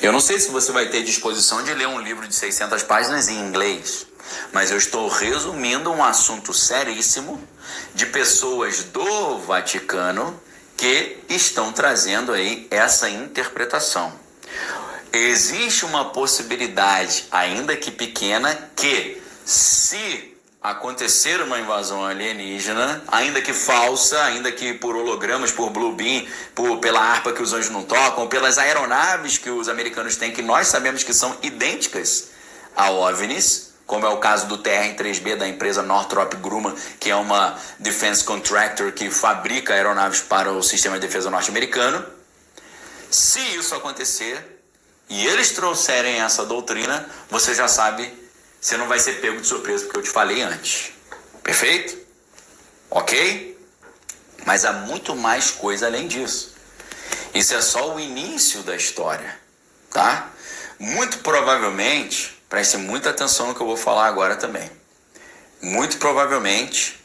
Eu não sei se você vai ter disposição de ler um livro de 600 páginas em inglês, mas eu estou resumindo um assunto seríssimo de pessoas do Vaticano que estão trazendo aí essa interpretação. Existe uma possibilidade, ainda que pequena, que se acontecer uma invasão alienígena, ainda que falsa, ainda que por hologramas, por Blue Beam, pela harpa que os anjos não tocam, pelas aeronaves que os americanos têm, que nós sabemos que são idênticas a OVNIs, como é o caso do TR-3B da empresa Northrop Grumman, que é uma defense contractor que fabrica aeronaves para o sistema de defesa norte-americano. Se isso acontecer e eles trouxerem essa doutrina, você já sabe, você não vai ser pego de surpresa, porque eu te falei antes. Perfeito? Ok? Mas há muito mais coisa além disso. Isso é só o início da história, tá? Muito provavelmente, preste muita atenção no que eu vou falar agora também. Muito provavelmente,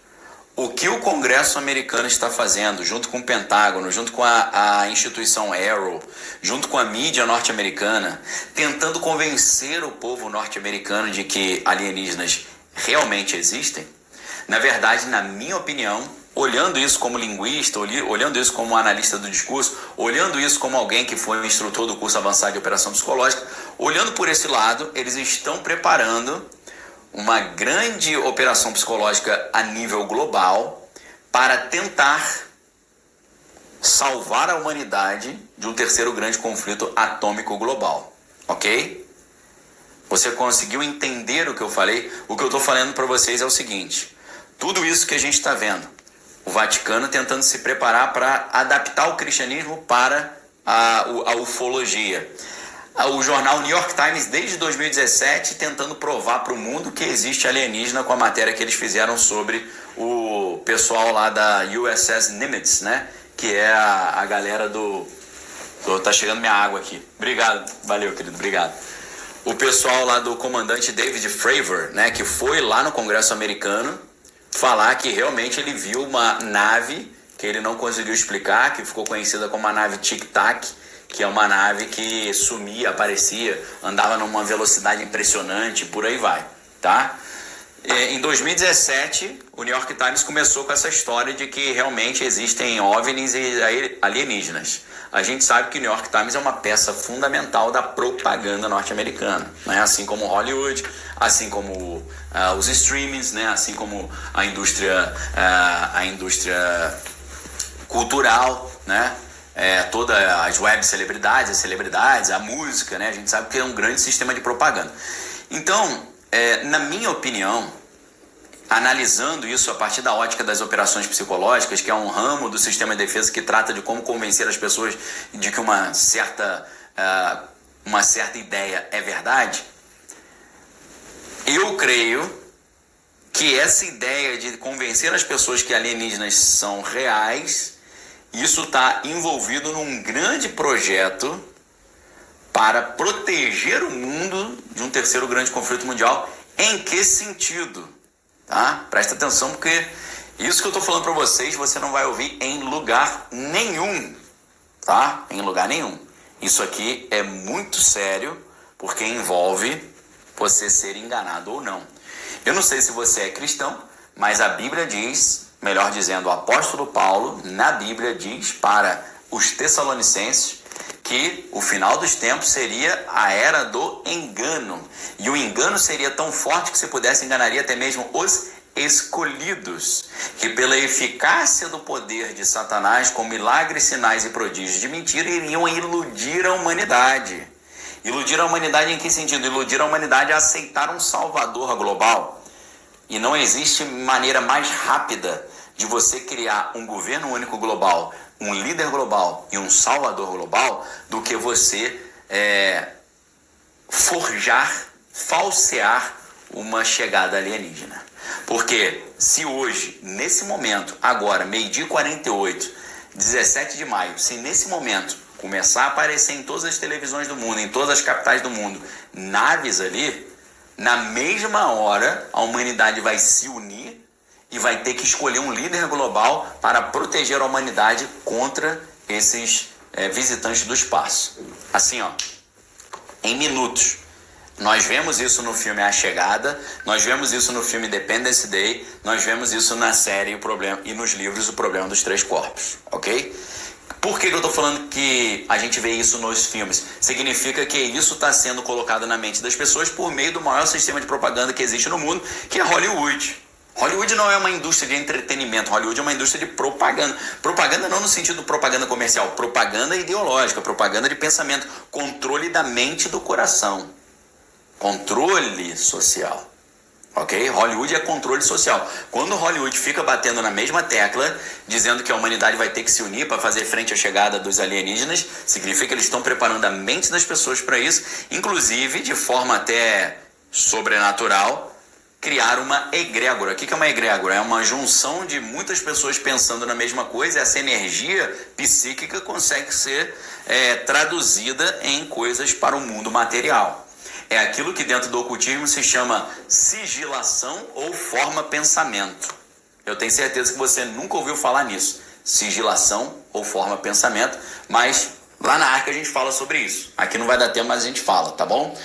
o que o Congresso americano está fazendo, junto com o Pentágono, junto com a instituição Arrow, junto com a mídia norte-americana, tentando convencer o povo norte-americano de que alienígenas realmente existem, na verdade, na minha opinião, olhando isso como linguista, olhando isso como analista do discurso, olhando isso como alguém que foi instrutor do curso avançado de operação psicológica, olhando por esse lado, eles estão preparando uma grande operação psicológica a nível global para tentar salvar a humanidade de um terceiro grande conflito atômico global, ok? Você conseguiu entender o que eu falei? O que eu estou falando para vocês é o seguinte: tudo isso que a gente está vendo, o Vaticano tentando se preparar para adaptar o cristianismo para a ufologia. O jornal New York Times, desde 2017, tentando provar para o mundo que existe alienígena, com a matéria que eles fizeram sobre o pessoal lá da USS Nimitz, né? Que é a galera do... Tá chegando minha água aqui. Obrigado. Valeu, querido. Obrigado. O pessoal lá do comandante David Fravor, né? Que foi lá no Congresso americano falar que realmente ele viu uma nave que ele não conseguiu explicar, que ficou conhecida como a nave Tic Tac, que é uma nave que sumia, aparecia, andava numa velocidade impressionante, por aí vai, tá? Em 2017, o New York Times começou com essa história de que realmente existem OVNIs e alienígenas. A gente sabe que o New York Times é uma peça fundamental da propaganda norte-americana, né? Assim como Hollywood, assim como os streamings, né? Assim como a indústria cultural, né? Todas as web celebridades, as celebridades, a música, né? A gente sabe que é um grande sistema de propaganda. Então, na minha opinião, analisando isso a partir da ótica das operações psicológicas, que é um ramo do sistema de defesa que trata de como convencer as pessoas de que uma certa ideia é verdade, eu creio que essa ideia de convencer as pessoas que alienígenas são reais, isso está envolvido num grande projeto para proteger o mundo de um terceiro grande conflito mundial. Em que sentido? Tá? Presta atenção, porque isso que eu estou falando para vocês, você não vai ouvir em lugar nenhum. Tá? Em lugar nenhum. Isso aqui é muito sério, porque envolve você ser enganado ou não. Eu não sei se você é cristão, mas a Bíblia diz, melhor dizendo, o apóstolo Paulo, na Bíblia, diz para os Tessalonicenses que o final dos tempos seria a era do engano. E o engano seria tão forte que se pudesse enganaria até mesmo os escolhidos, que pela eficácia do poder de Satanás, com milagres, sinais e prodígios de mentira, iriam iludir a humanidade. Iludir a humanidade em que sentido? Iludir a humanidade a aceitar um salvador global. E não existe maneira mais rápida de você criar um governo único global, um líder global e um salvador global do que você falsear uma chegada alienígena. Porque se hoje, nesse momento, agora, 12h48, 17 de maio, se nesse momento começar a aparecer em todas as televisões do mundo, em todas as capitais do mundo, naves ali, na mesma hora a humanidade vai se unir e vai ter que escolher um líder global para proteger a humanidade contra esses visitantes do espaço. Assim, ó, em minutos. Nós vemos isso no filme A Chegada, nós vemos isso no filme Independence Day, nós vemos isso na série O Problema, e nos livros O Problema dos Três Corpos, ok? Por que eu tô falando que a gente vê isso nos filmes? Significa que isso está sendo colocado na mente das pessoas por meio do maior sistema de propaganda que existe no mundo, que é Hollywood. Hollywood não é uma indústria de entretenimento, Hollywood é uma indústria de propaganda. Propaganda não no sentido de propaganda comercial, propaganda ideológica, propaganda de pensamento, controle da mente e do coração. Controle social, ok? Hollywood é controle social. Quando Hollywood fica batendo na mesma tecla, dizendo que a humanidade vai ter que se unir para fazer frente à chegada dos alienígenas, significa que eles estão preparando a mente das pessoas para isso, inclusive de forma até sobrenatural, criar uma egrégora. O que é uma egrégora? É uma junção de muitas pessoas pensando na mesma coisa, e essa energia psíquica consegue ser traduzida em coisas para o mundo material. É aquilo que dentro do ocultismo se chama sigilação ou forma-pensamento. Eu tenho certeza que você nunca ouviu falar nisso. Sigilação ou forma-pensamento, mas lá na Arca a gente fala sobre isso. Aqui não vai dar tempo, mas a gente fala, tá bom?